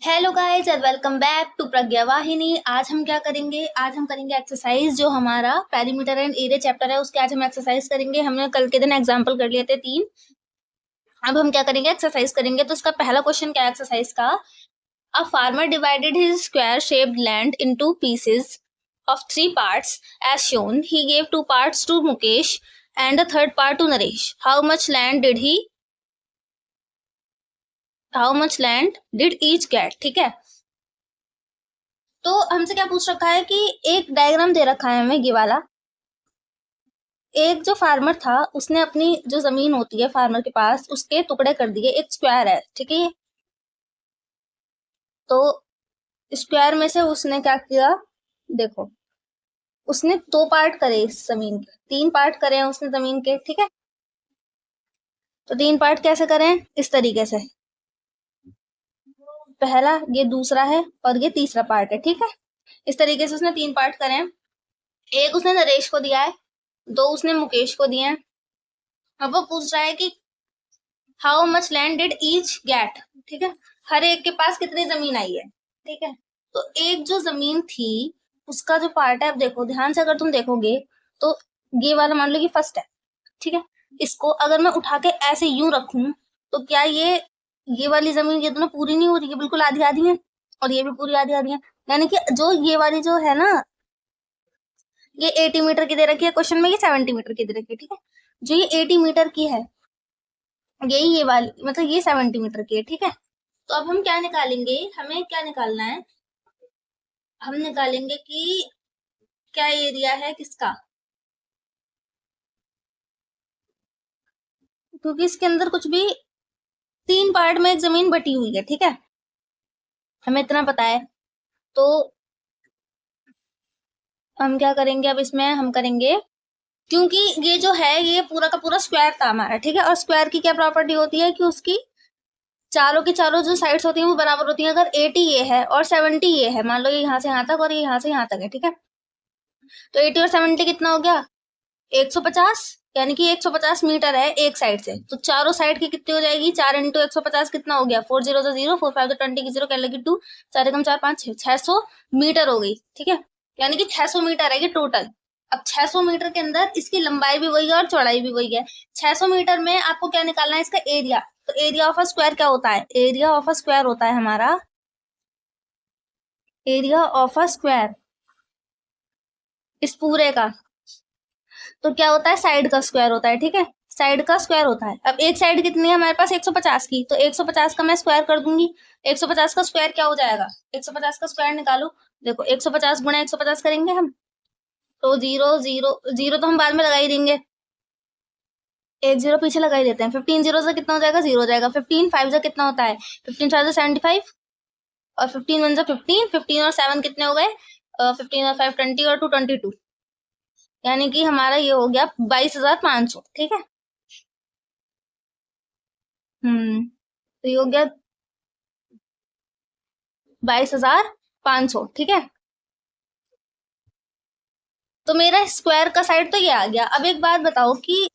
Hello guys and welcome back to Pragya Vahini. आज हम क्या करेंगे? आज हम करेंगे एक्सरसाइज जो हमारा पेरीमीटर एंड एरिया चैप्टर है उसके आज हम एक्सरसाइज करेंगे। हमने कल के दिन एग्जांपल कर लिए थे 3। अब हम क्या करेंगे? एक्सरसाइज करेंगे। तो इसका पहला क्वेश्चन क्या है एक्सरसाइज का? A farmer divided his square shaped land into pieces of 3 parts as shown. He gave 2 parts to Mukesh and the third part to Naresh. How much land did each get? ठीक है। तो हमसे क्या पूछ रखा है कि एक डायग्राम दे रखा है हमें ये वाला। एक जो फार्मर था उसने अपनी जो जमीन होती है फार्मर के पास उसके टुकड़े कर दिए। एक स्क्वायर है, ठीक है। तो स्क्वायर में से उसने क्या किया? देखो, उसने 2 पार्ट करे इस जमीन के, 3 पार्ट करे हैं उसने जमीन के, ठीक है। तो 3 पार्ट कैसे करें? इस तरीके से, पहला ये, दूसरा है और ये तीसरा पार्ट है, ठीक है। इस तरीके से उसने 3 पार्ट करे हैं। एक उसने नरेश को दिया है, 2 उसने मुकेश को दिए हैं। अब वो पूछ रहा है कि how much land did each get, ठीक है। हर एक के पास कितनी जमीन आई है, ठीक है। तो एक जो जमीन थी उसका जो पार्ट है, अब देखो ध्यान से, अगर तुम देखोगे तो ये वाला मान लो कि फर्स्ट है, ठीक है। इसको अगर मैं उठा के ऐसे यूं रखूं तो क्या ये वाली जमीन ये दोनों पूरी नहीं हो रही है? बिल्कुल आधी आधी है, और ये भी पूरी आधी आधी है। यानी कि जो ये वाली जो है ना, ये 80 मीटर की दे रखी है क्वेश्चन में, ये 70 मीटर की दे रखी है, ठीक है। जो ये 80 मीटर की है, यही ये वाली मतलब ये 70 मीटर की है, ठीक है। तो अब हम क्या निकालेंगे? हमें क्या निकालना है? हम निकालेंगे कि क्या एरिया है किसका, क्योंकि इसके अंदर कुछ भी 3 पार्ट में एक जमीन बटी हुई है, ठीक है। हमें इतना पता है। तो हम क्या करेंगे? अब इसमें हम करेंगे, क्योंकि ये जो है ये पूरा का पूरा स्क्वायर था हमारा, ठीक है। और स्क्वायर की क्या प्रॉपर्टी होती है कि उसकी चारों की चारों जो साइड्स होती हैं वो बराबर होती हैं। अगर 80 ये है और 70 ये है, मान लो ये यहाँ से यहाँ तक और ये यहाँ से यहाँ तक है, ठीक है। तो 80 और 70 कितना हो गया? 150। यानी कि 150 मीटर है एक साइड से। तो चारों साइड की कितनी हो जाएगी? 4 इंटू 150 कितना हो गया? 4 0 0, 4 5 20 की 0 क्या लगी 2, 4 एकम 4 5 6, 600 मीटर हो गई, ठीक है। यानी कि 600 मीटर है ये टोटल। अब 600 मीटर के अंदर इसकी लंबाई भी वही है और चौड़ाई भी वही है। 600 मीटर में आपको क्या निकालना है? इसका एरिया। तो एरिया ऑफ अ स्क्वायर क्या होता है? एरिया ऑफ अ स्क्वायर होता है हमारा, एरिया ऑफ अ स्क्वायर इस पूरे का। तो क्या होता है? साइड का स्क्वायर होता है, ठीक है। साइड का स्क्वायर होता है। अब एक साइड कितनी है हमारे पास? 150 की। तो 150 का मैं स्क्वायर कर दूंगी। 150 का स्क्वायर क्या हो जाएगा? 150 का स्क्वायर निकालो। देखो 150 गुणा 150 करेंगे हम, तो 0 0 0 तो हम बाद में लगा ही देंगे, एक 0 पीछे लगा ही देते हैं। 15 0 से कितना हो जाएगा? 0 हो जाएगा। 15 5 से कितना होता है? 15 5 से 75, और 15 1 से 15, 15 और 7 कितने हो गए? 15 और 5 20 और 2 22। यानी कि हमारा ये हो गया 22,500, ठीक है। तो ये हो गया 22,500, ठीक है। तो मेरा स्क्वायर का साइड तो ये आ गया। अब एक बात बताओ कि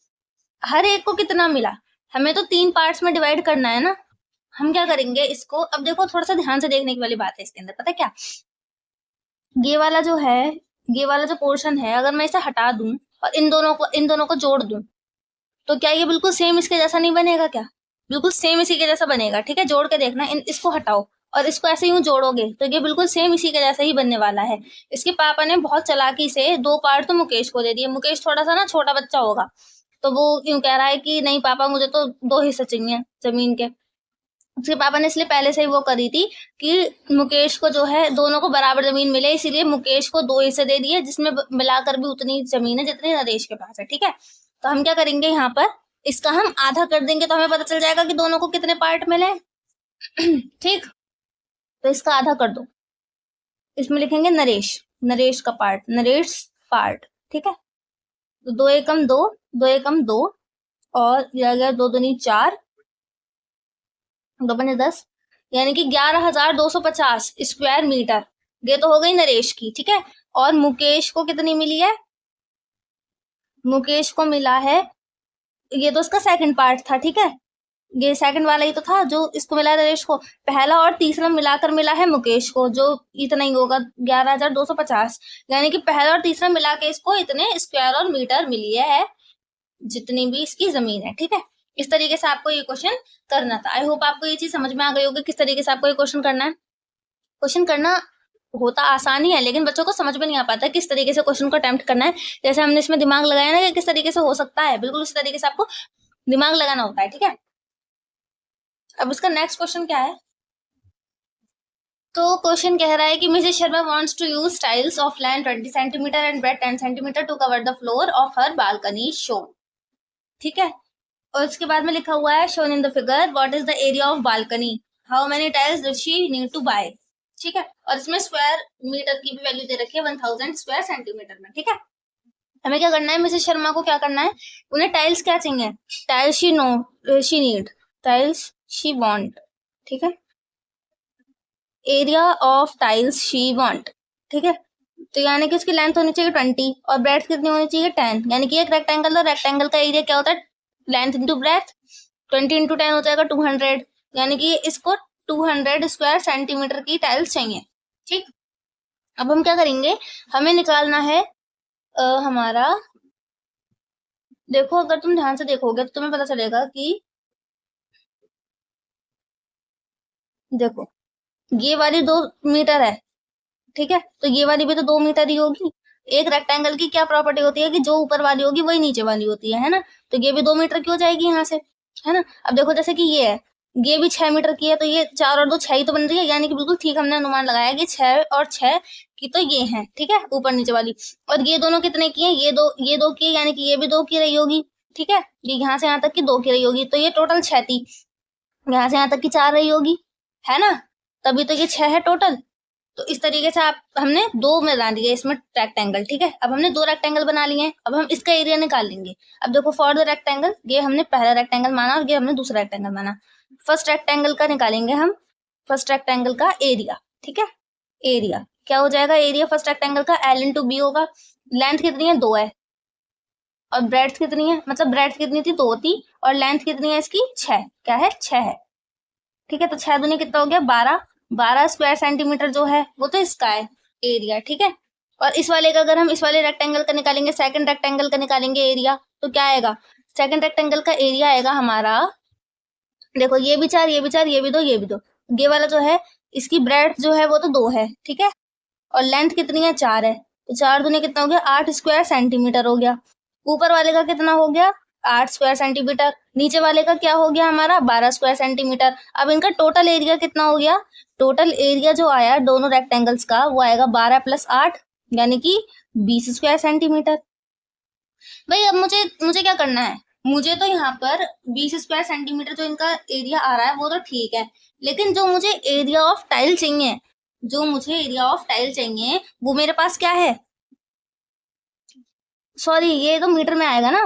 हर एक को कितना मिला? हमें तो 3 पार्ट्स में डिवाइड करना है ना। हम क्या करेंगे इसको? अब देखो थोड़ा सा ध्यान से देखने की वाली बात है इसके अंदर, पता है क्या? ये वाला जो है, ये वाला जो पोर्शन है, अगर मैं इसे हटा दूं और इन दोनों को जोड़ दूं, तो क्या ये बिल्कुल सेम इसके जैसा नहीं बनेगा क्या? बिल्कुल सेम इसी के जैसा बनेगा, ठीक है। जोड़ के देखना, इसको हटाओ और इसको ऐसे यूं जोड़ोगे तो ये बिल्कुल सेम इसी के जैसा ही बनने वाला है। इसके पापा ने बहुत चालाकी से 2 पार्ट तो मुकेश को दे दिए। मुकेश थोड़ा सा ना छोटा बच्चा होगा, तो वो यूं कह रहा है कि नहीं पापा मुझे तो 2 हिस्से चाहिए जमीन के। उसके पापा ने इसलिए पहले से ही वो करी थी कि मुकेश को जो है दोनों को बराबर जमीन मिले, इसीलिए मुकेश को 2 हिस्से दे दिए, जिसमें मिलाकर भी उतनी जमीन है जितनी नरेश के पास है, ठीक है। तो हम क्या करेंगे यहाँ पर? इसका हम आधा कर देंगे तो हमें पता चल जाएगा कि दोनों को कितने पार्ट मिले। ठीक। तो इसका आधा कर दो, इसमें लिखेंगे नरेश, नरेश का पार्ट, नरेश पार्ट, ठीक है। तो 2 एकम 2, 2 एकम 2, और यह गया 2 दूनी 4, 2 पंजे 10, यानी कि 11,250 स्क्वायर मीटर। ये तो हो गई नरेश की, ठीक है। और मुकेश को कितनी मिली है? मुकेश को मिला है, ये तो उसका सेकंड पार्ट था, ठीक है। ये सेकंड वाला ही तो था जो इसको मिला नरेश को, पहला और तीसरा मिलाकर मिला है मुकेश को, जो इतना ही होगा 11,250, यानी कि पहला और तीसरा मिला के इसको इतने स्क्वायर और मीटर मिली है जितनी भी इसकी जमीन है। ठीक है, इस तरीके से आपको ये क्वेश्चन करना था। आई होप आपको ये चीज समझ में आ गई होगी किस तरीके से आपको ये क्वेश्चन करना है। क्वेश्चन करना होता आसान ही है, लेकिन बच्चों को समझ में नहीं आ पाता किस तरीके से क्वेश्चन को अटेम्प्ट करना है। जैसे हमने इसमें दिमाग लगाया ना कि किस तरीके से हो सकता है, बिल्कुल उसी तरीके से आपको दिमाग लगाना होता है। ठीक है, अब इसका नेक्स्ट क्वेश्चन क्या है, तो क्वेश्चन कह रहा है कि Mrs Sharma wants to use tiles of land 20 centimetre and breadth 10 centimetre to cover the floor of her balcony shown. ठीक है, और उसके बाद में लिखा हुआ है shown in the figure what is the area of balcony, how many tiles does she need to buy. ठीक है, और इसमें स्क्वायर मीटर की भी वैल्यू दे रखी है 1000 स्क्वायर सेंटीमीटर में। ठीक है, हमें क्या करना है, मिसेस शर्मा को क्या करना है, उन्हें टाइल्स क्या चाहिए, tiles she need, tiles she want. ठीक है, area of tiles she want. ठीक है, तो यानी कि उसकी लेंथ होनी चाहिए 20 और ब्रेड्थ कितनी होनी चाहिए 10, यानी कि एक रेक्टेंगल और रेक्टेंगल का एरिया क्या होता है, लेंथ इंटू ब्रेड्थ, 20 इंटू 10 हो जाएगा 200, यानी कि इसको 200 स्क्वायर सेंटीमीटर की टाइल्स चाहिए। ठीक, अब हम क्या करेंगे, हमें निकालना है हमारा, देखो अगर तुम ध्यान से देखोगे तो तुम्हें पता चलेगा कि देखो ये वाली 2 मीटर है। ठीक है, तो ये वाली भी तो 2 मीटर ही होगी। एक रेक्टेंगल की क्या प्रॉपर्टी होती है कि जो ऊपर वाली होगी वही नीचे वाली होती है ना, तो ये भी 2 मीटर की हो जाएगी यहाँ से, है ना। अब देखो जैसे कि ये है, ये भी 6 मीटर की है, तो ये 4 और 2 6 ही तो बन रही है, यानी कि बिल्कुल ठीक हमने अनुमान लगाया कि 6 और 6 की तो ये है। ठीक है, ऊपर नीचे वाली, और ये दोनों कितने की है, ये दो की है, यानी कि ये भी 2 की रही होगी। ठीक है, ये यहाँ से यहाँ तक की 2 की रही होगी, तो ये टोटल 6 थी, यहाँ से यहाँ तक की 4 रही होगी, है ना, तभी तो ये 6 है टोटल। तो इस तरीके से आप हमने 2 बना दिए इसमें रेक्टेंगल। ठीक है, अब हमने 2 रेक्टेंगल बना लिए हैं, अब हम इसका एरिया निकाल लेंगे। अब देखो फॉर द रेक्टेंगल, ये हमने पहला रेक्टेंगल माना और ये हमने दूसरा रेक्टेंगल माना। फर्स्ट रेक्टेंगल का निकालेंगे हम, फर्स्ट रेक्टेंगल का एरिया। ठीक है, एरिया क्या हो जाएगा, एरिया फर्स्ट रेक्टेंगल का L इंटू बी होगा। लेंथ कितनी है, 2 है, और ब्रेड्थ कितनी है, मतलब ब्रेड्थ कितनी थी, 2 थी, और लेंथ कितनी है इसकी 6, क्या है 6 है। ठीक है, तो 6 दूनी कितना हो गया 12, 12 स्क्वायर सेंटीमीटर जो है वो तो इसका है एरिया। ठीक है, और इस वाले का अगर हम इस वाले रेक्टेंगल का निकालेंगे, सेकंड रेक्टेंगल का निकालेंगे एरिया, तो क्या आएगा, सेकंड रेक्टेंगल का एरिया आएगा हमारा, देखो ये भी 4, ये भी 4, ये भी 2, ये भी 2, ये वाला जो है इसकी ब्रेड्थ जो है वो तो 2 है। ठीक है, और लेंथ कितनी है 4 है, तो 4 दूनी कितना हो गया 8 स्क्वायर सेंटीमीटर हो गया। ऊपर वाले का कितना हो गया 8 स्क्वायर सेंटीमीटर, नीचे वाले का क्या हो गया हमारा 12 स्क्वायर सेंटीमीटर। अब इनका टोटल एरिया कितना हो गया, टोटल एरिया जो आया दोनों रेक्टेंगल्स का वो आएगा 12 + 8 यानी कि 20 स्क्वायर सेंटीमीटर। भाई अब मुझे क्या करना है, मुझे तो यहाँ पर 20 स्क्वायर सेंटीमीटर जो इनका एरिया आ रहा है वो तो ठीक है, लेकिन जो मुझे एरिया ऑफ टाइल चाहिए, जो मुझे एरिया ऑफ टाइल चाहिए वो मेरे पास क्या है, सॉरी ये तो मीटर में आएगा ना,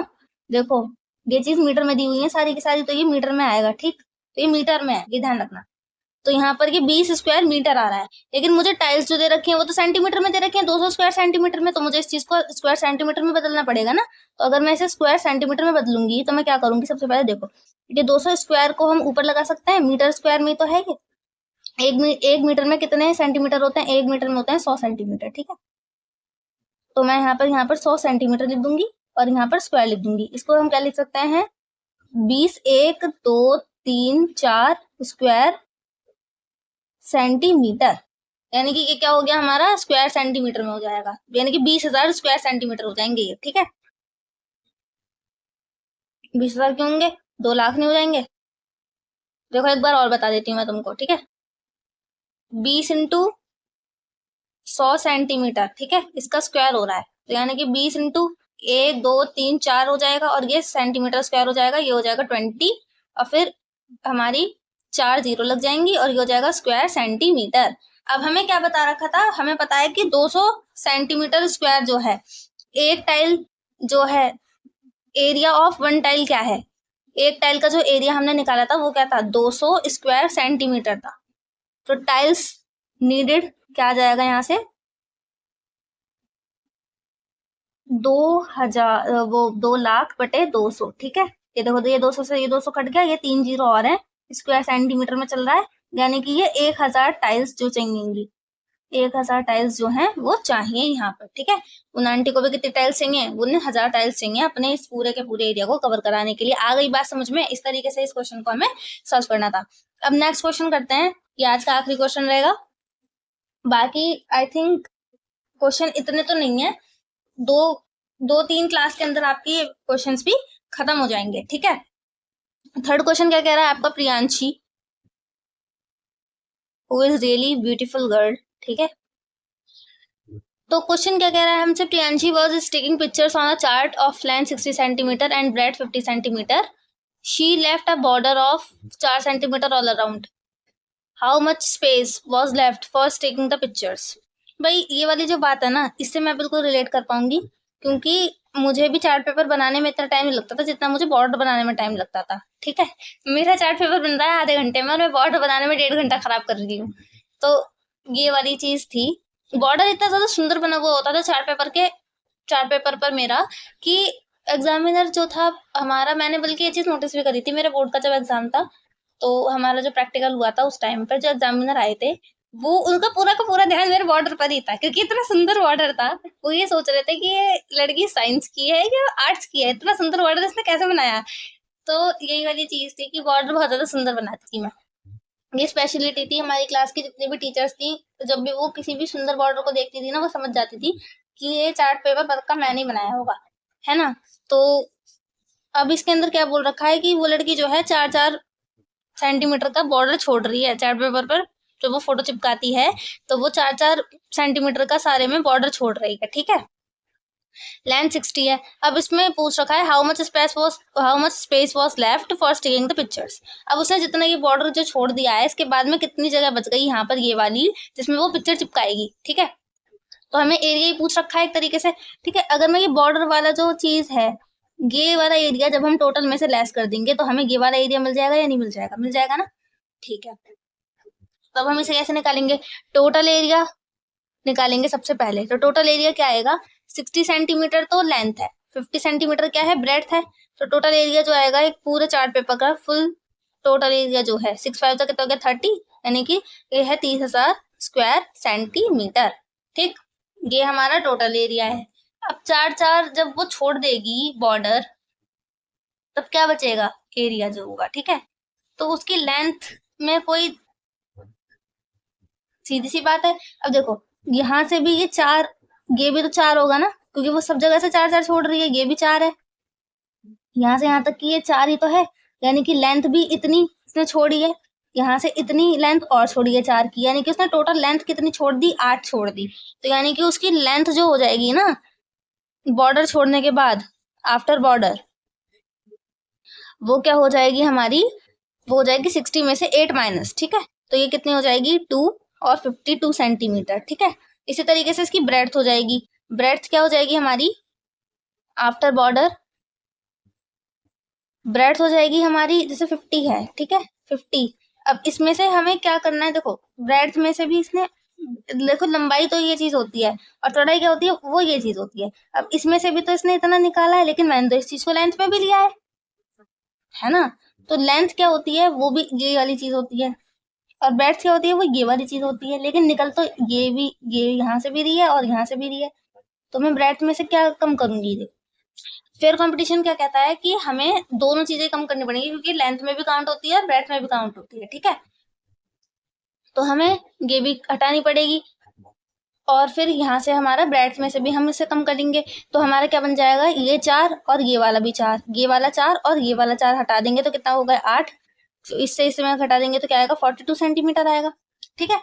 देखो ये चीज मीटर में दी हुई है सारी की सारी, तो ये मीटर में आएगा। ठीक, तो ये मीटर में है, ये ध्यान रखना। तो यहाँ पर ये 20 स्क्वायर मीटर आ रहा है, लेकिन मुझे टाइल्स जो दे रखी है वो तो सेंटीमीटर में दे रखी है 200 स्क्वायर सेंटीमीटर में, तो मुझे इस चीज को स्क्वायर सेंटीमीटर में बदलना पड़ेगा ना। तो अगर मैं इसे स्क्वायर सेंटीमीटर में बदलूंगी तो मैं क्या करूंगी, सबसे पहले देखो ये 200 स्क्वायर को हम ऊपर लगा सकते हैं, मीटर स्क्वायर में तो है ये, एक मीटर में कितने सेंटीमीटर होते हैं, 1 मीटर में होते हैं 100 सेंटीमीटर। ठीक है, तो मैं यहाँ पर 100 सेंटीमीटर लिख दूंगी और यहाँ पर स्क्वायर लिख दूंगी। इसको हम क्या लिख सकते हैं 20 1 2 3 4 स्क्वायर सेंटीमीटर, यानी कि ये क्या हो गया हमारा स्क्वायर सेंटीमीटर में हो जाएगा, यानी कि 20,000 स्क्वायर सेंटीमीटर हो जाएंगे ये। ठीक है, 20,000 क्यों होंगे, 2 लाख नहीं हो जाएंगे। देखो एक बार और बता देती हूँ मैं तुमको। ठीक है, 20 इंटू 100 सेंटीमीटर, ठीक है, इसका स्क्वायर हो रहा है, तो यानी कि 20 इंटू 1 2 3 4 हो जाएगा, और ये सेंटीमीटर स्क्वायर हो जाएगा, ये हो जाएगा 20, और फिर हमारी 4 0 लग जाएंगी और ये हो जाएगा स्क्वायर सेंटीमीटर। अब हमें क्या बता रखा था, हमें पता है कि 200 सेंटीमीटर स्क्वायर जो है, एक टाइल जो है एरिया ऑफ 1 टाइल क्या है, एक टाइल का जो एरिया हमने निकाला था वो क्या था 200 स्क्वायर सेंटीमीटर था। तो टाइल्स नीडेड क्या आ जाएगा यहाँ से 2000 वो 2 लाख बटे 200। ठीक है, ये देखो, तो ये 200 से ये 200 कट गया, ये 3 जीरो और है, स्क्वायर सेंटीमीटर में चल रहा है, यानी कि ये 1000 टाइल्स जो चाहिएंगी, 1000 टाइल्स जो हैं वो चाहिए यहाँ पर। ठीक है, उन आंटी को भी कितनी टाइल्स चाहिए, उन्हें 1000 टाइल्स चाहिए अपने इस पूरे के पूरे एरिया को कवर कराने के लिए। आ गई बात समझ में? इस तरीके से इस क्वेश्चन को हमें सॉल्व करना था। अब नेक्स्ट क्वेश्चन करते हैं, ये आज का आखिरी क्वेश्चन रहेगा। बाकी आई थिंक क्वेश्चन इतने तो नहीं है, दो तीन क्लास के अंदर आपके क्वेश्चंस भी खत्म हो जाएंगे। ठीक है, थर्ड क्वेश्चन क्या कह रहा है आपका? Priyanshi who is really beautiful girl. ठीक है, तो क्वेश्चन क्या कह रहा है हमसे? Priyanshi was taking pictures on a chart of length 60 centimetre and bread 50 centimetre. She left a border of 4 centimetre all around. How much space was left for taking the pictures. भाई ये वाली जो बात है ना, इससे मैं बिल्कुल रिलेट कर पाऊंगी, क्योंकि मुझे भी चार्ट पेपर बनाने में इतना टाइम नहीं लगता था जितना मुझे बॉर्डर बनाने में टाइम लगता था। ठीक है, मेरा चार्ट पेपर बन रहा है आधे घंटे में और मैं बॉर्डर बनाने में 1.5 घंटा खराब कर रही हूँ। तो ये वाली चीज थी। बॉर्डर इतना ज्यादा सुंदर बना हुआ होता था चार्ट पेपर पर मेरा, कि एग्जामिनर जो था हमारा, मैंने बल्कि ये चीज नोटिस भी करी थी मेरे बोर्ड का जब एग्जाम था, तो हमारा जो प्रैक्टिकल हुआ था उस टाइम पर जो एग्जामिनर आए थे, वो उनका पूरा का पूरा ध्यान मेरे बॉर्डर पर ही था, क्योंकि इतना सुंदर बॉर्डर था। वो ये सोच रहे थे कि ये लड़की साइंस की है या आर्ट्स की है, इतना सुंदर बॉर्डर इसने कैसे बनाया। तो यही वाली चीज थी कि बॉर्डर बहुत ज्यादा सुंदर बनाती थी मैं। ये स्पेशलिटी थी हमारी क्लास की, जितनी भी टीचर्स थी, तो जब भी वो किसी भी सुंदर बॉर्डर को देखती थी ना, वो समझ जाती थी कि ये चार्ट पेपर पक्का मैंने ही बनाया होगा, है ना। तो अब इसके अंदर क्या बोल रखा है कि वो लड़की जो है 4-4 सेंटीमीटर का बॉर्डर छोड़ रही है चार्ट पेपर पर, जब वो फोटो चिपकाती है तो वो 4-4 सेंटीमीटर का सारे में बॉर्डर छोड़ रही है। ठीक है, लेंथ 60 है। अब इसमें पूछ रखा है how much space was left for taking the pictures. अब उसने जितना ये बॉर्डर जो छोड़ दिया है, इसके बाद में कितनी जगह बच गई यहाँ पर ये वाली जिसमें वो पिक्चर चिपकाएगी। ठीक है, तो हमें एरिया ही पूछ रखा है एक तरीके से। ठीक है, अगर मैं ये बॉर्डर वाला जो चीज है, ये वाला एरिया जब हम टोटल में से लेस कर देंगे तो हमें ये वाला एरिया मिल जाएगा या नहीं मिल जाएगा? मिल जाएगा ना। ठीक है, तब हम इसे कैसे निकालेंगे? टोटल एरिया निकालेंगे सबसे पहले। तो टोटल एरिया क्या आएगा? 60 सेंटीमीटर तो लेंथ है, 50 सेंटीमीटर क्या है? ब्रेड्थ है। तो टोटल एरिया जो आएगा एक पूरे चार्ट पेपर का फुल टोटल एरिया जो है 6×5 कितना हो गया? 30, यानी कि ये है 30,000 स्क्वायर सेंटीमीटर। ठीक, ये हमारा टोटल एरिया है। अब 4-4 जब वो छोड़ देगी बॉर्डर, तब क्या बचेगा? एरिया जो होगा। ठीक है, तो उसकी लेंथ में कोई, सीधी सी बात है। अब देखो, यहाँ से भी ये 4, ये भी तो 4 होगा ना, क्योंकि वो सब जगह से 4-4 छोड़ रही है, ये भी 4 है। यहाँ से यहाँ तक की ये 4 ही तो है, यानी कि लेंथ भी इतनी इसने छोड़ी है। यहाँ से इतनी लेंथ और छोड़ी है 4 की, यानी कि उसने टोटल लेंथ कितनी छोड़ दी? 8 छोड़ दी। तो यानी कि उसकी लेंथ जो हो जाएगी ना बॉर्डर छोड़ने के बाद, आफ्टर बॉर्डर, वो क्या हो जाएगी हमारी? वो हो जाएगी 60 में से 8 माइनस। ठीक है, तो ये कितनी हो जाएगी? 2 और 52 सेंटीमीटर। ठीक है, इसी तरीके से इसकी ब्रेड्थ हो जाएगी। ब्रेड्थ क्या हो जाएगी हमारी? आफ्टर बॉर्डर ब्रेड्थ हो जाएगी हमारी, जैसे 50 है। ठीक है, 50। अब इसमें से हमें क्या करना है? देखो, ब्रेड्थ में से भी इसने, देखो लंबाई तो ये चीज होती है और चौड़ाई क्या होती है? वो ये चीज होती है। अब इसमें से भी तो इसने इतना निकाला है, लेकिन मैंने तो इस चीज को लेंथ में भी लिया है ना। तो लेंथ क्या होती है? वो भी ये वाली चीज होती है, और ब्रेड्थ क्या होती है? वो ये वाली चीज होती है। लेकिन निकल तो ये भी, ये यहाँ से भी रही है और यहाँ से भी रही है, तो मैं ब्रेड्थ में से क्या कम करूंगी? फेयर कंपटीशन क्या कहता है कि हमें दोनों चीजें कम करनी पड़ेंगी, क्योंकि लेंथ में भी काउंट होती है और ब्रेड्थ में भी काउंट होती है। ठीक है, तो हमें ये भी हटानी पड़ेगी, और फिर यहाँ से हमारा ब्रेड्थ में से भी हम इसे कम करेंगे। तो हमारा क्या बन जाएगा? ये 4 और ये वाला भी 4, ये वाला 4 और ये वाला 4 हटा देंगे तो कितना होगा? 8। तो इससे इसमें घटा देंगे तो क्या आएगा? 42 सेंटीमीटर आएगा। ठीक है,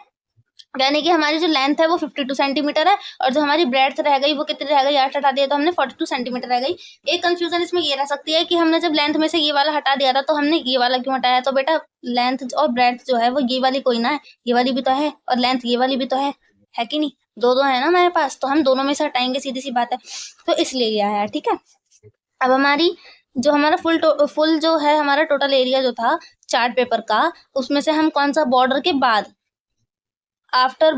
यानी कि हमारी जो लेंथ है वो 52 सेंटीमीटर है, और जो हमारी ब्रेड्थ रह गई वो कितनी रह गई? 8 हटा दिया तो हमने 42 सेंटीमीटर रह गई। एक कंफ्यूजन इसमें ये रह सकती है कि हमने जब लेंथ में से ये वाला हटा दिया था तो हमने ये वाला क्यों हटाया? तो बेटा लेंथ और ब्रेड्थ जो है वो ये वाली कोई ना है, ये वाली भी तो है, और लेंथ ये वाली भी तो है कि नहीं? दो है ना हमारे पास, तो हम दोनों में से हटाएंगे, सीधी सी बात है। तो इसलिए ये आया। ठीक है, अब हमारी जो हमारा फुल जो है हमारा टोटल एरिया जो था चार्ट पेपर का, उसमें से हम कौन सा बॉर्डर के बाद, after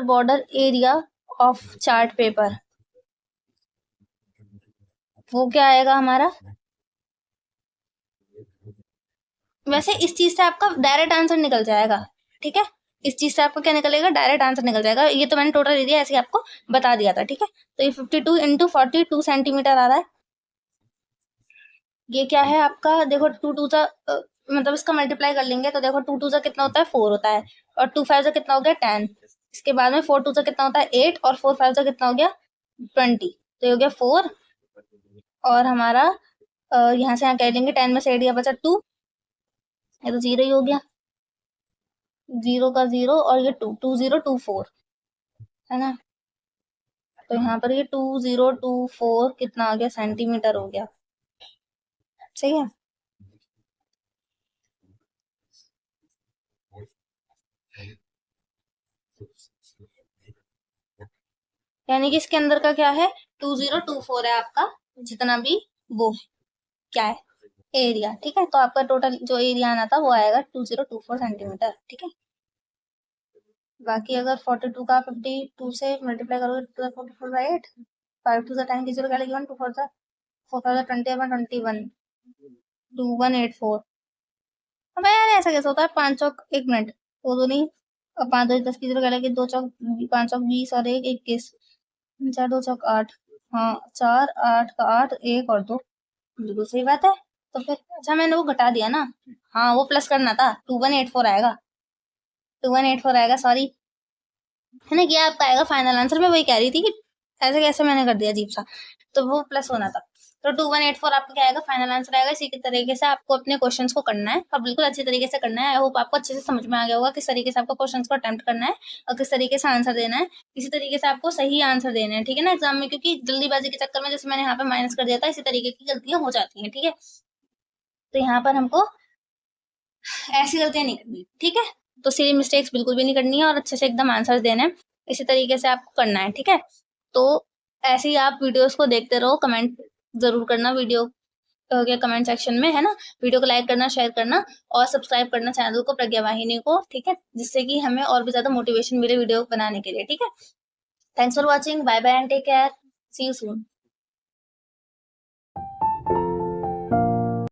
border area of chart paper, वो क्या आएगा हमारा। वैसे इस चीज से आपका डायरेक्ट आंसर निकल जाएगा, ठीक है। इस चीज से आपका क्या निकलेगा, डायरेक्ट आंसर निकल जाएगा। ये तो मैंने टोटल एरिया ऐसे ही आपको बता दिया था, ठीक है। तो ये 52 इंटू 42 सेंटीमीटर आ रहा है। ये क्या है आपका, देखो टू टू सा मतलब इसका मल्टीप्लाई कर लेंगे तो देखो टू टू सा कितना होता है, 4 होता है। और टू फाइव सा कितना हो गया, 10। इसके बाद में फोर टू सा कितना होता है, 8। और फोर फाइव सा कितना हो गया, 20। तो ये हो गया 4। और हमारा यहाँ से यहाँ कह लेंगे 10 में से 8 गया बचा 2। ये तो 0 ही हो गया, 0 का 0 और ये 2, 2024 है ना। तो यहाँ पर ये 2024 कितना आ गया, सेंटीमीटर हो गया। सही है। यानी कि इसके अंदर का क्या है, 2024 है आपका, जितना भी वो क्या है, एरिया, ठीक है। तो आपका टोटल जो एरिया आना था वो आएगा 2024 सेंटीमीटर, ठीक है। बाकी अगर 42 का 52 से मल्टीप्लाई करोगे तो 44/8, 5 टू सा 10 की 0 क्या लगेगा, 2 4 सा 4 5 21 21 2184। अब यार ऐसा कैसे होता है, 5 चौक 1 मिनट, वो तो नहीं। और 5 2 10 की 0 क्या लगेगी, 2 चौक 5 चौक 20 और 1 21, 4 2 चौक 8। हाँ 4 8 का 8 1 और 2, बिल्कुल सही बात है। तो फिर अच्छा मैंने वो घटा दिया ना, हाँ वो प्लस करना था, 2184 आएगा, 2184 आएगा, सॉरी, है ना। ये आपका आएगा फाइनल आंसर। मैं वही कह रही थी कि ऐसे कैसे मैंने कर दिया अजीब सा, तो वो प्लस होना था। तो 2184 आपका क्या आएगा, फाइनल आंसर आएगा। इसी के तरीके से आपको अपने क्वेश्चंस को करना है और बिल्कुल अच्छी तरीके से करना है। आई होप आपको अच्छे से समझ में आ गया होगा किस तरीके से आपको क्वेश्चंस को अटेम्प्ट करना है और किस तरीके से आंसर देना है। इसी तरीके से आपको सही आंसर देना है, ठीक है ना, एग्जाम में। क्योंकि जल्दीबाजी के चक्कर में जैसे मैंने यहाँ पे माइनस कर दिया था, इसी तरीके की गलतियां हो जाती हैं, ठीक है। तो यहाँ पर हमको ऐसी गलतियां नहीं करनी, ठीक है। तो सिली मिस्टेक्स बिल्कुल भी नहीं करनी है और अच्छे से एकदम आंसर देने हैं। इसी तरीके से आपको करना है, ठीक है। तो ऐसे ही आप वीडियोस को देखते रहो, कमेंट जरूर करना वीडियो के कमेंट सेक्शन में, है ना। वीडियो को लाइक करना, शेयर करना और सब्सक्राइब करना चैनल को, प्रज्ञा वाहिनी को, ठीक है, जिससे कि हमें और भी ज्यादा मोटिवेशन मिले वीडियो बनाने के लिए, ठीक है। Thanks for watching, bye bye and take care, see you soon.